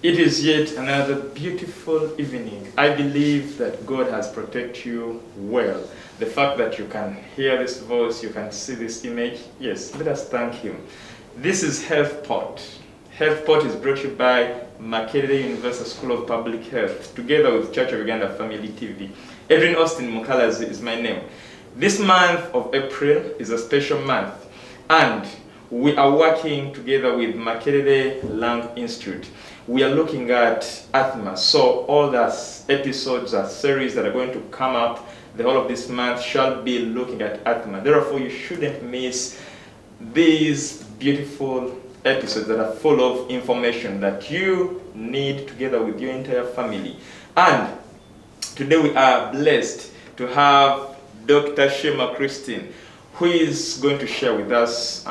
It is yet another beautiful evening. I believe that God has protected you well. The fact that you can hear this voice, you can see this image, yes, let us thank Him. This is HealthPort. HealthPort is brought to you by Mukalazi University School of Public Health, together with Church of Uganda Family TV. Osteen Mukalazi is my name. This month of April is a special month, and we are working together with Mukalazi Lung Institute. We are looking at asthma. So all the episodes or series that are going to come up the whole of this month shall be looking at asthma. Therefore, you shouldn't miss these beautiful episodes that are full of information that you need together with your entire family. And today we are blessed to have Dr.Shema Christine, who is going to share with us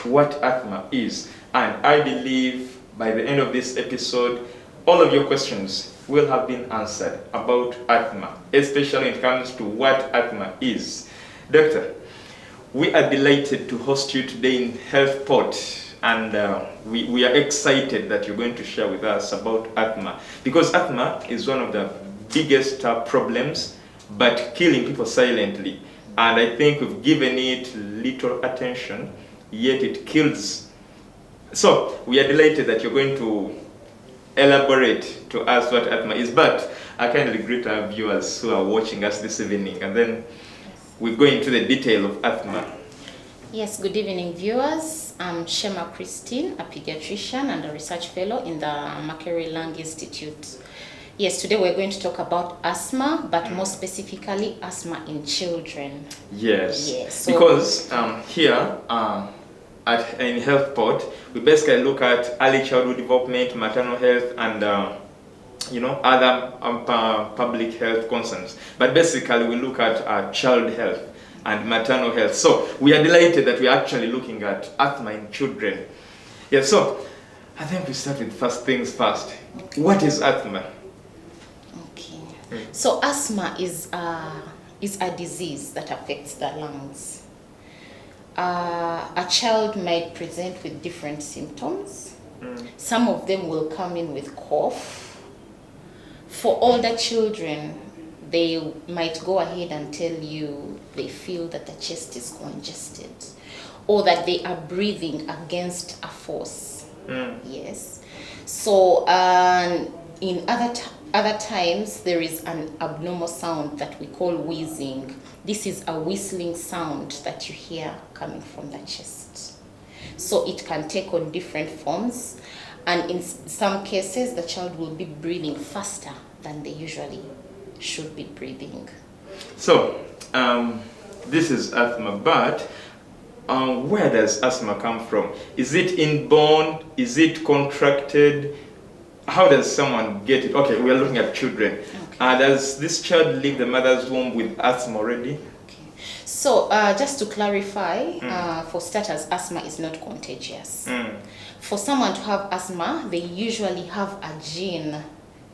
what asthma is. And I believe by the end of this episode, all of your questions will have been answered about asthma, especially when it comes to what asthma is. Doctor, we are delighted to host you today in HealthPort, and we are excited that you're going to share with us about asthma, because asthma is one of the biggest problems, but killing people silently. And I think we've given it little attention, yet it kills. So we are delighted that you're going to elaborate to us what asthma is, but I kindly greet our viewers who are watching us this evening, and then we go into the detail of asthma. Yes, good evening viewers. I'm Shema Christine, a pediatrician and a research fellow in the Mukalazi Lung Institute. Yes, today we're going to talk about asthma, but more specifically asthma in children. Yes, so because here in HealthPort, we basically look at early childhood development, maternal health, and other public health concerns. But basically, we look at child health and maternal health. So we are delighted that we are actually looking at asthma in children. Yeah. So I think we start with first things first. What is asthma? Okay. So asthma is a disease that affects the lungs. A child might present with different symptoms. Some of them will come in with cough. For older children, they might go ahead and tell you they feel that the chest is congested, or that they are breathing against a force. Yes. So in other times, there is an abnormal sound that we call wheezing. This is a whistling sound that you hear coming from the chest. So it can take on different forms, and in some cases, the child will be breathing faster than they usually should be breathing. So this is asthma, but where does asthma come from? Is it inborn? Is it contracted? How does someone get it? Okay, we are looking at children. Okay. Does this child leave the mother's womb with asthma already? Okay. So just to clarify, for starters, asthma is not contagious. For someone to have asthma, they usually have a gene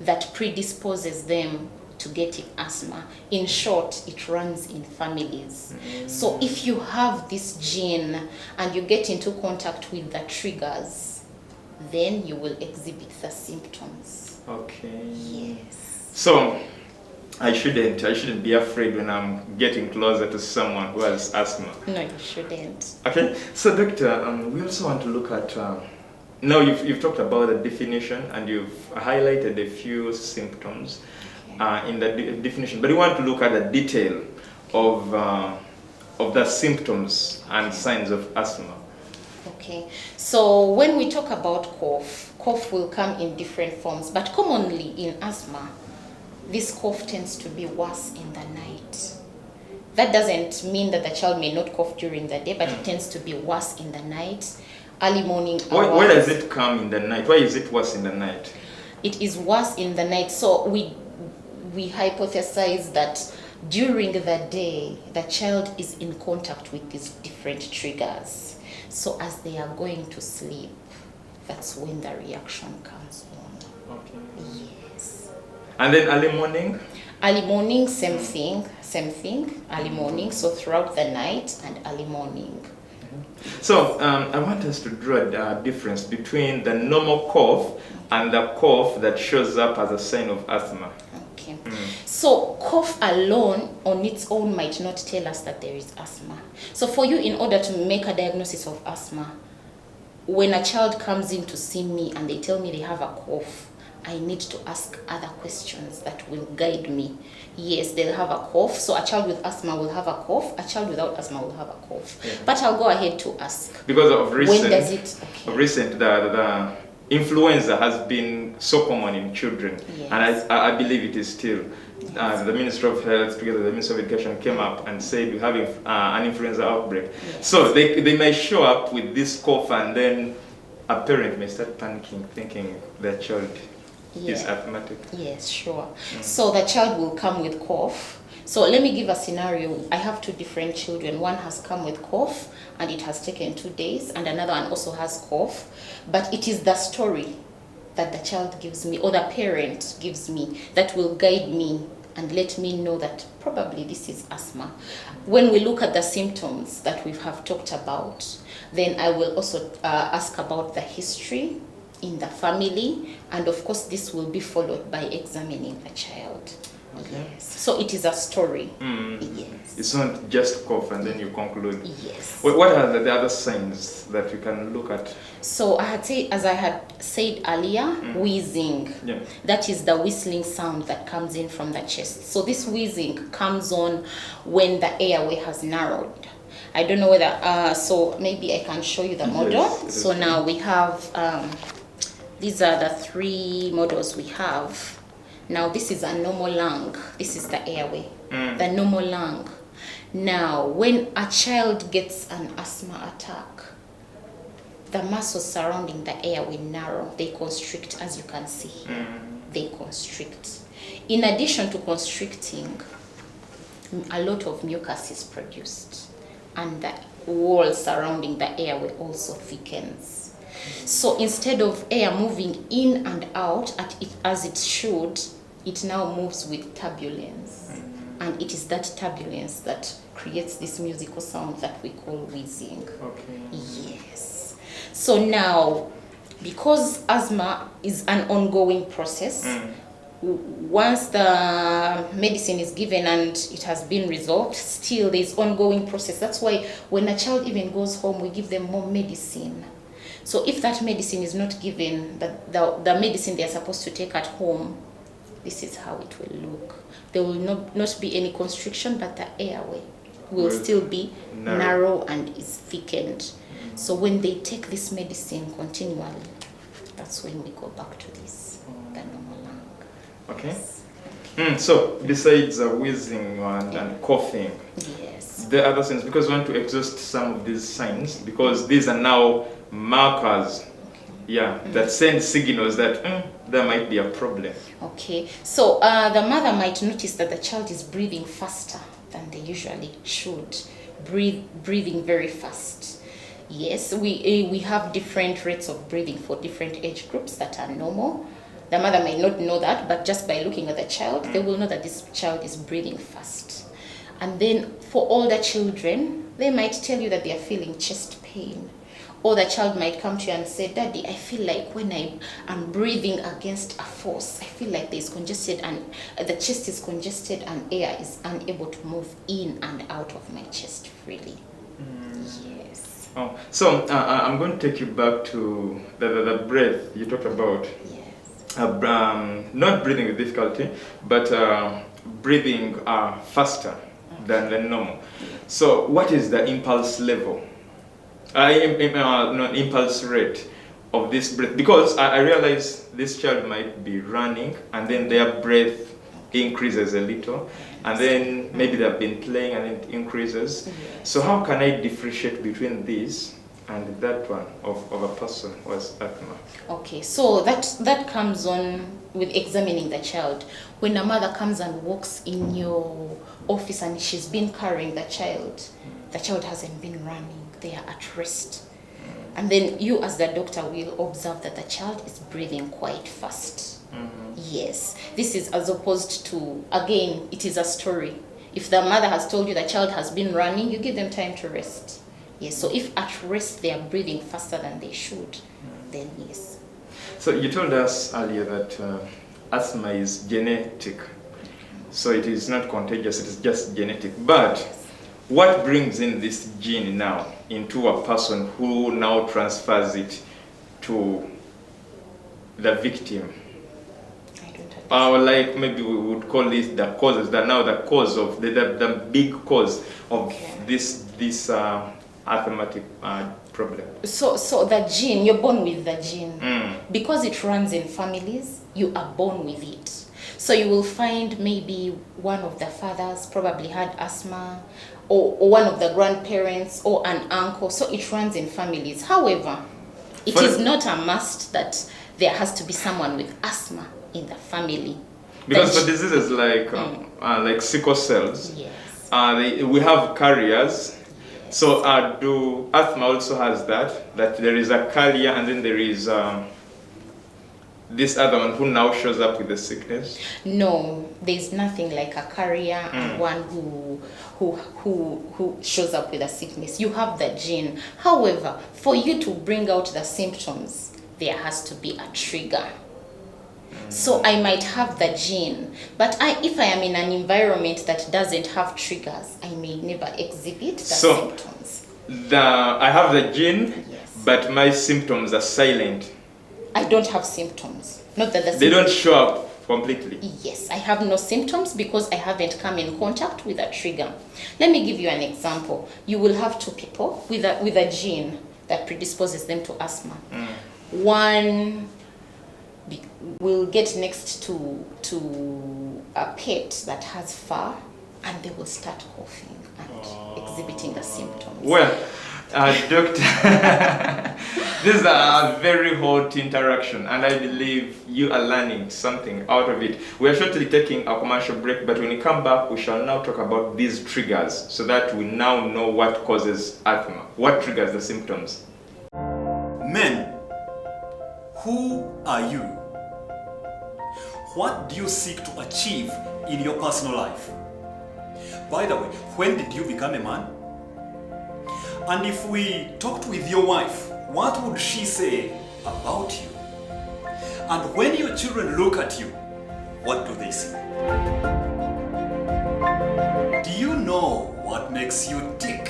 that predisposes them to getting asthma. In short, it runs in families. So if you have this gene and you get into contact with the triggers, then you will exhibit the symptoms. Okay. Yes. So I shouldn't be afraid when I'm getting closer to someone who has asthma. No, you shouldn't. Okay. So doctor, we also want to look at now you've talked about the definition and you've highlighted a few symptoms in the definition, but we want to look at the detail of the symptoms and signs of asthma. Okay, so when we talk about cough will come in different forms, but commonly in asthma, this cough tends to be worse in the night. That doesn't mean that the child may not cough during the day, but it tends to be worse in the night, early morning hours. Why does it come in the night? Why is it worse in the night? It is worse in the night. So we hypothesize that during the day, the child is in contact with these different triggers. So as they are going to sleep, that's when the reaction comes on. Okay. Yes. And then early morning? Early morning, same thing, early morning. So throughout the night and early morning. So I want us to draw a difference between the normal cough and the cough that shows up as a sign of asthma. Okay. So cough alone on its own might not tell us that there is asthma. So for you, in order to make a diagnosis of asthma, when a child comes in to see me and they tell me they have a cough, I need to ask other questions that will guide me. Yes, they'll have a cough. So a child with asthma will have a cough. A child without asthma will have a cough. Yeah. But I'll go ahead to ask. Because of recent, when does it? Okay. Recent, the influenza has been so common in children, yes. And I believe it is still. The Ministry of Health, together with the Ministry of Education, came up and said we're having an influenza outbreak. Yes. So they may show up with this cough, and then a parent may start panicking, thinking their child is asthmatic. Yes, sure. So the child will come with cough. So let me give a scenario. I have two different children. One has come with cough, and it has taken 2 days, and another one also has cough. But it is the story that the child gives me or the parent gives me that will guide me and let me know that probably this is asthma. When we look at the symptoms that we have talked about, then I will also ask about the history in the family, and of course this will be followed by examining the child. Okay. Yes. So it is a story. Yes. It's not just cough and then you conclude. Yes. What are the other signs that we can look at? So as I had said earlier, wheezing. Yeah. That is the whistling sound that comes in from the chest. So this wheezing comes on when the airway has narrowed. I don't know whether, so maybe I can show you the model. Yes, so now we have, these are the 3 models we have. Now this is a normal lung. This is the airway, the normal lung. Now when a child gets an asthma attack, the muscles surrounding the airway narrow. They constrict, as you can see here. They constrict. In addition to constricting, a lot of mucus is produced, and the wall surrounding the airway also thickens. So instead of air moving in and out as it should, it now moves with turbulence. And it is that turbulence that creates this musical sound that we call wheezing. Okay. Yes. So now, because asthma is an ongoing process, once the medicine is given and it has been resolved, still there's ongoing process. That's why when a child even goes home, we give them more medicine. So if that medicine is not given, the medicine they're supposed to take at home, this is how it will look. There will not be any constriction, but the airway will still be narrow and is thickened. So when they take this medicine continually, that's when we go back to this, the normal lung. Okay. Yes. So besides wheezing and coughing, yes, the other signs, because we want to exhaust some of these signs, because these are now markers, that send signals that there might be a problem. Okay, so the mother might notice that the child is breathing faster than they usually should, breathing very fast. Yes, we have different rates of breathing for different age groups that are normal. The mother may not know that, but just by looking at the child, they will know that this child is breathing fast. And then for older children, they might tell you that they are feeling chest pain. Or the child might come to you and say, Daddy, I feel like when I'm breathing against a force, I feel like there's congested and the chest is congested and air is unable to move in and out of my chest freely. Yes. Oh, so I'm going to take you back to the breath you talked about. Yes. Not breathing with difficulty, but breathing faster than normal. So what is the impulse level? Impulse rate of this breath, because I realize this child might be running and then their breath increases a little, and then maybe they've been playing and it increases. Yes. So how can I differentiate between this and that one of a person who has asthma? Okay, so that comes on with examining the child. When a mother comes and walks in your office and she's been carrying the child hasn't been running. They are at rest. And then you as the doctor will observe that the child is breathing quite fast. Yes, this is as opposed to, again, it is a story. If the mother has told you the child has been running, you give them time to rest. Yes, so if at rest they are breathing faster than they should, then yes. So you told us earlier that asthma is genetic. So it is not contagious, it is just genetic. But what brings in this gene now into a person who now transfers it to the victim? I don't understand. Or like maybe we would call this the causes, that now the cause of the big cause of this asthmatic problem. So the gene, you're born with the gene. Because it runs in families, you are born with it. So you will find maybe one of the fathers probably had asthma, or one of the grandparents, or an uncle. So it runs in families. However, it is not a must that there has to be someone with asthma in the family. Because for diseases like sickle cells, yes, we have carriers. So do asthma also has that there is a carrier, and then there is this other one who now shows up with the sickness? No, there's nothing like a carrier and one who shows up with a sickness. You have the gene. However, for you to bring out the symptoms, there has to be a trigger. So I might have the gene, but if I am in an environment that doesn't have triggers, I may never exhibit the symptoms. I have the gene, yes, but my symptoms are silent. I don't have symptoms. Not that the symptoms, they don't show up completely. Yes, I have no symptoms because I haven't come in contact with a trigger. Let me give you an example. You will have two people with a gene that predisposes them to asthma. One will get next to a pet that has fur, and they will start coughing and exhibiting the symptoms. Well, Doctor, this is a very hot interaction, and I believe you are learning something out of it. We are shortly taking a commercial break, but when we come back, we shall now talk about these triggers so that we now know what causes asthma, what triggers the symptoms. Men, who are you? What do you seek to achieve in your personal life? By the way, when did you become a man? And if we talked with your wife, what would she say about you? And when your children look at you, what do they see? Do you know what makes you tick?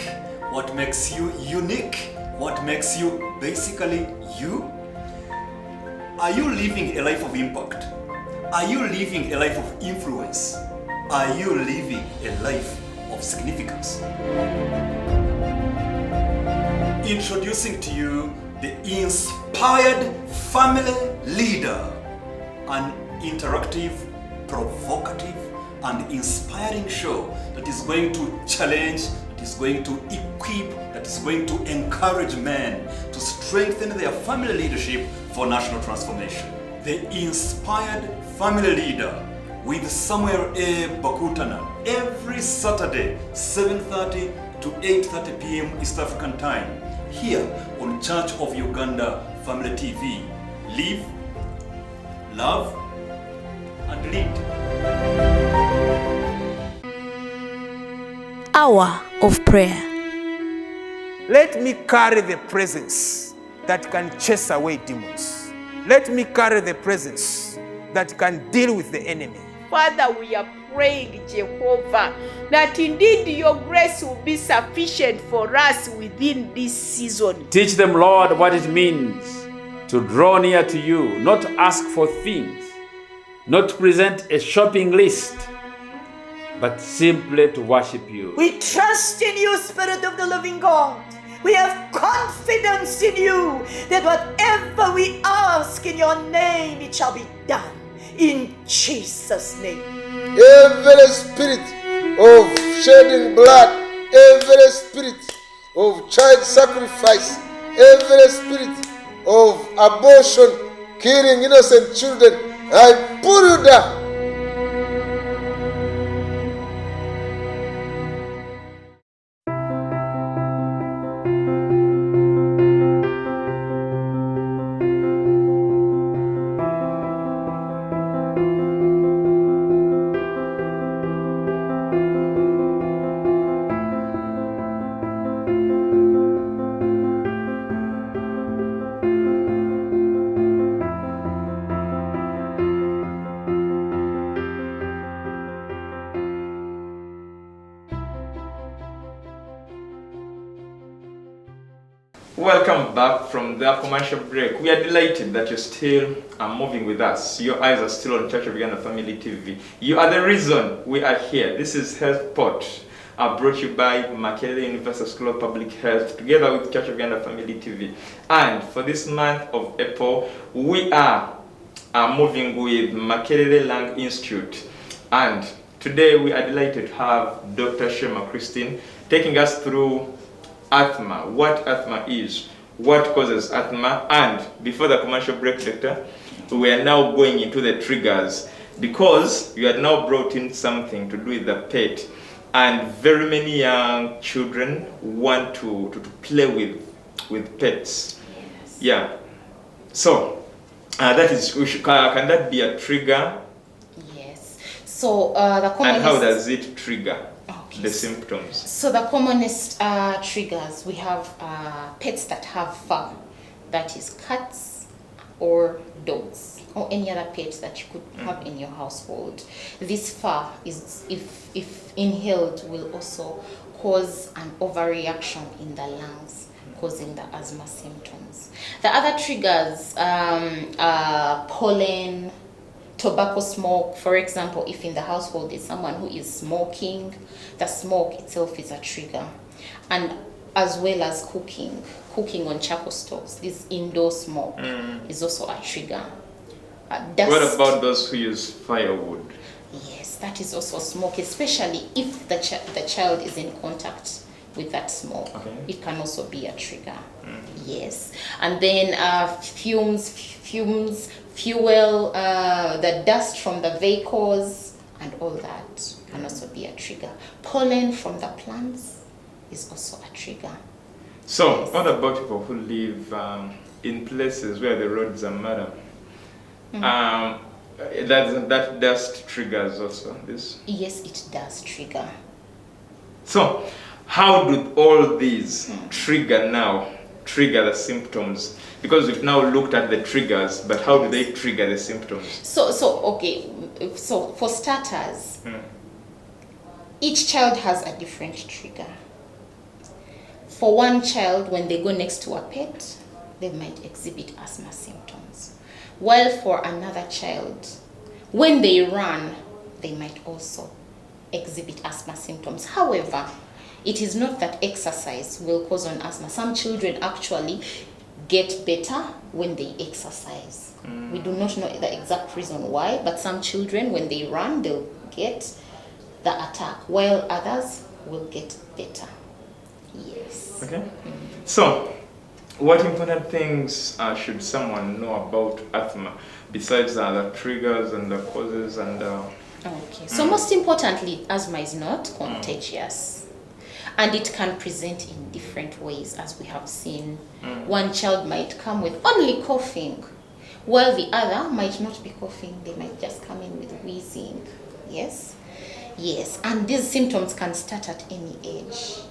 What makes you unique? What makes you basically you? Are you living a life of impact? Are you living a life of influence? Are you living a life of significance? Introducing to you the Inspired Family Leader, an interactive, provocative, and inspiring show that is going to challenge, that is going to equip, that is going to encourage men to strengthen their family leadership for national transformation. The Inspired Family Leader with Samuel A. Bakutana, every Saturday, 7:30 to 8:30 p.m. East African Time, here on Church of Uganda Family TV. Live, love, and lead. Hour of prayer. Let me carry the presence that can chase away demons. Let me carry the presence that can deal with the enemy. Father, we are praying, Jehovah, that indeed your grace will be sufficient for us within this season. Teach them, Lord, what it means to draw near to you, not to ask for things, not to present a shopping list, but simply to worship you. We trust in you, Spirit of the living God. We have confidence in you that whatever we ask in your name, it shall be done. In Jesus' name. Every spirit of shedding blood, every spirit of child sacrifice, every spirit of abortion, killing innocent children, I pull you down. the commercial break. We are delighted that you still are moving with us. Your eyes are still on Church of Uganda Family TV. You are the reason we are here. This is Health Pot, brought to you by Mukalazi Universal School of Public Health, together with Church of Uganda Family TV. And for this month of April, we are moving with Mukalazi Lung Institute. And today we are delighted to have Dr. Shema Christine taking us through asthma, what asthma is, what causes asthma, and before the commercial break, Doctor, we are now going into the triggers, because you had now brought in something to do with the pet, and very many young children want to play with pets. Yes. Yeah. So that is, can that be a trigger? Yes. So the commonest. And how does it trigger the so- symptoms? So the commonest triggers, we have pets that have fur, that is cats or dogs or any other pets that you could have in your household. This fur is, if inhaled, will also cause an overreaction in the lungs, causing the asthma symptoms. The other triggers are pollen, tobacco smoke. For example, if in the household is someone who is smoking, the smoke itself is a trigger. And as well as cooking on charcoal stoves, this indoor smoke is also a trigger. Dust. What about those who use firewood? Yes, that is also smoke, especially if the child is in contact with that smoke. Okay. It can also be a trigger. Yes. And then fumes, fuel, the dust from the vehicles and all that can also be a trigger. Pollen from the plants is also a trigger. So, Yes. what about people who live in places where the roads are muddy? That dust triggers also this. Yes, it does trigger. So, how do all these trigger the symptoms? Because we've now looked at the triggers, but how do they trigger the symptoms? So for starters, each child has a different trigger. For one child, when they go next to a pet, they might exhibit asthma symptoms. While for another child, when they run, they might also exhibit asthma symptoms. However, it is not that exercise will cause an asthma. Some children actually get better when they exercise. We do not know the exact reason why, but some children, when they run, they'll get the attack, while others will get better. Yes. Okay. So, what important things should someone know about asthma besides the triggers and the causes and? Okay. So most importantly, asthma is not contagious, and it can present in different ways, as we have seen. One child might come with only coughing, while the other might not be coughing. They might just come in with wheezing. Yes. Yes. And these symptoms can start at any age.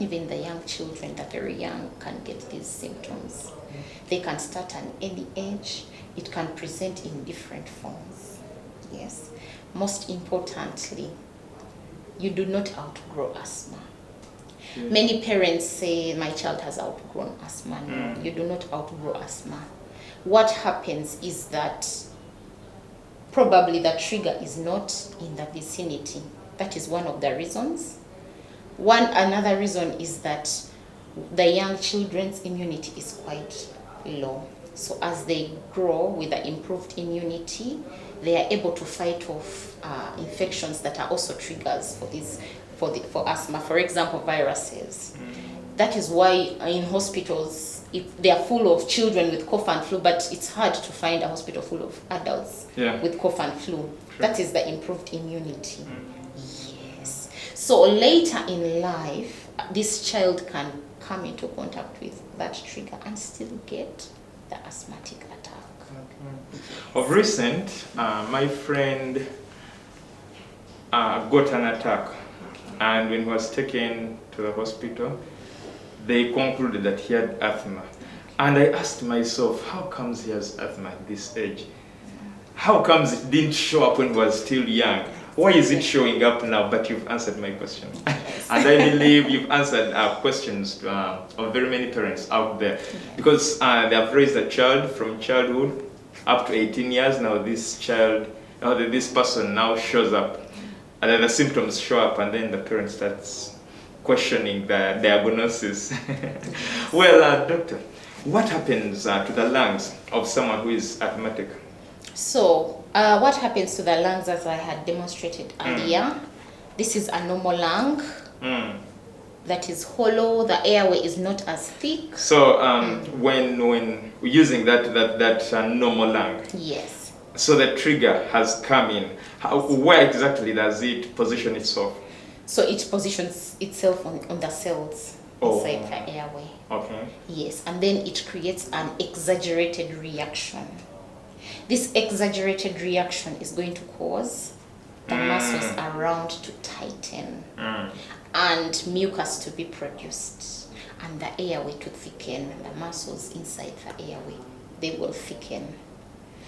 Even the young children that are very young can get these symptoms. They can start at any age. It can present in different forms. Yes. Most importantly, you do not outgrow asthma. Many parents say, my child has outgrown asthma. No, you do not outgrow asthma. What happens is that probably the trigger is not in the vicinity. That is one of the reasons. Another reason is that the young children's immunity is quite low. So as they grow with the improved immunity, they are able to fight off infections that are also triggers for asthma. For example, viruses. That is why in hospitals, they are full of children with cough and flu, but it's hard to find a hospital full of adults with cough and flu. Sure. That is the improved immunity. Yes. So later in life, this child can come into contact with that trigger and still get the asthmatic attack. Of recent, my friend got an attack, and when he was taken to the hospital, they concluded that he had asthma. And I asked myself, how comes he has asthma at this age? How comes it didn't show up when he was still young? Why is it showing up now? But you've answered my question. Yes. And I believe you've answered questions of very many parents out there. Because they have raised a child from childhood up to 18 years. Now this child, this person now shows up. And then the symptoms show up, and then the parent starts questioning the diagnosis. Well, doctor, what happens to the lungs of someone who is asthmatic? So, what happens to the lungs, as I had demonstrated earlier? This is a normal lung that is hollow. The airway is not as thick. So, when we're using that normal lung, Yes. so the trigger has come in. Where exactly does it position itself? So it positions itself on the cells inside the airway. Okay. Yes, and then it creates an exaggerated reaction. This exaggerated reaction is going to cause the muscles around to tighten and mucus to be produced and the airway to thicken. The muscles inside the airway, they will thicken.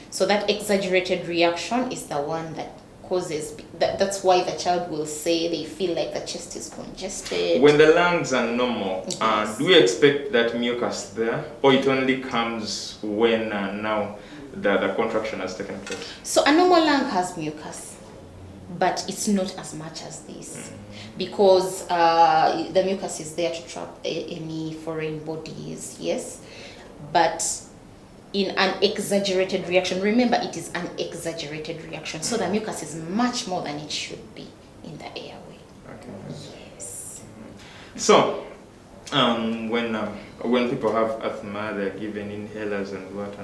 So that exaggerated reaction is the one that causes, that's why the child will say they feel like the chest is congested. When the lungs are normal, Yes. do we expect that mucus there, or it only comes when now the contraction has taken place? So a normal lung has mucus, but it's not as much as this because the mucus is there to trap any foreign bodies, yes, but in an exaggerated reaction, remember it is an exaggerated reaction, so the mucus is much more than it should be in the airway. Okay. Yes. So, when people have asthma, they're given inhalers and what.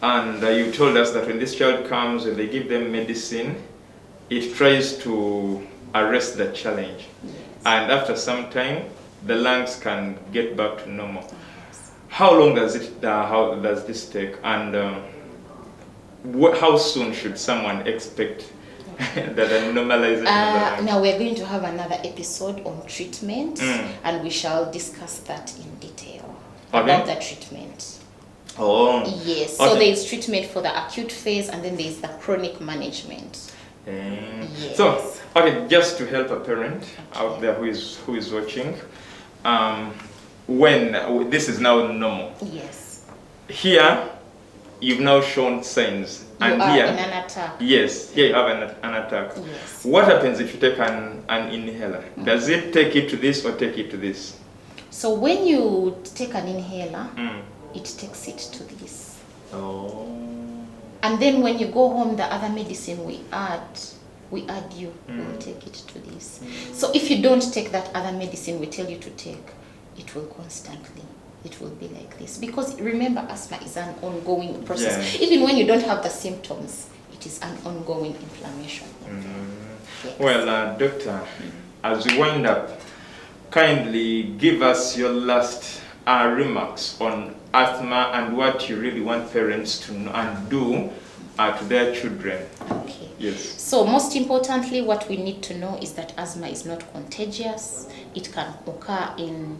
And you told us that when this child comes and they give them medicine, it tries to arrest the challenge. Yes. And after some time, the lungs can get back to normal. How long does this take? And how soon should someone expect the normalization of the lungs? Now we're going to have another episode on treatment, and we shall discuss that in detail about the treatment. Oh. Yes. So there is treatment for the acute phase, and then there is the chronic management. Yes. So, okay, just to help a parent out there who is watching, when this is now normal. Yes. Here, you've now shown signs. You And are here, in an attack. yes, here you have an attack. Yes. What happens if you take an inhaler? Does it take it to this or take it to this? So when you take an inhaler, it takes it to this. Oh. And then when you go home, the other medicine we add you, we'll take it to this. So if you don't take that other medicine we tell you to take, it will constantly, it will be like this. Because remember, asthma is an ongoing process. Yeah. Even when you don't have the symptoms, it is an ongoing inflammation. Yes. Well, doctor, as we wind up, kindly give us your last remarks on asthma and what you really want parents to know and do to their children. Okay. Yes. So most importantly, what we need to know is that asthma is not contagious. It can occur in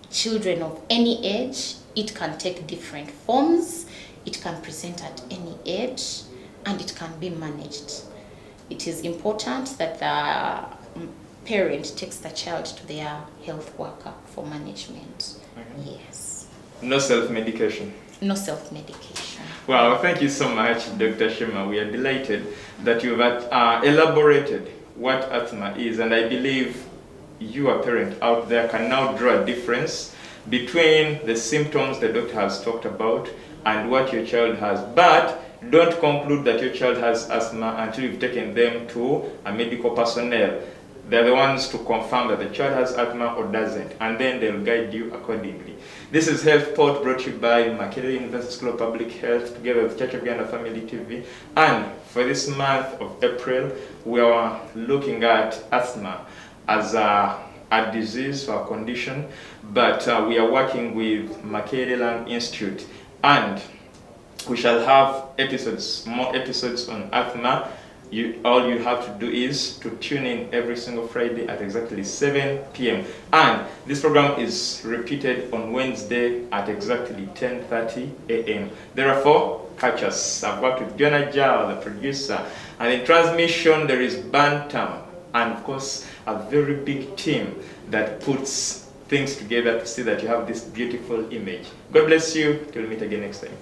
children of any age. It can take different forms. It can present at any age, and it can be managed. It is important that the parent takes the child to their health worker for management. Okay. Yes. No self-medication. No self-medication. Well, thank you so much, Dr. Shema. We are delighted that you've elaborated what asthma is, and I believe you, a parent out there, can now draw a difference between the symptoms the doctor has talked about and what your child has. But don't conclude that your child has asthma until you've taken them to a medical personnel. They're the ones to confirm that the child has asthma or doesn't, and then they'll guide you accordingly. This is Health Port, brought to you by Makerere University School of Public Health, together with Church of Uganda Family TV. And for this month of April, we are looking at asthma as a disease or a condition, but we are working with Makerere Lung Institute, and we shall have more episodes on asthma. All you have to do is to tune in every single Friday at exactly 7 p.m. And this program is repeated on Wednesday at exactly 10:30 a.m. Therefore, catch us. I've worked with Jonah Jao, the producer. And in transmission, there is Bantam. And of course, a very big team that puts things together to see that you have this beautiful image. God bless you. Till we meet again next time.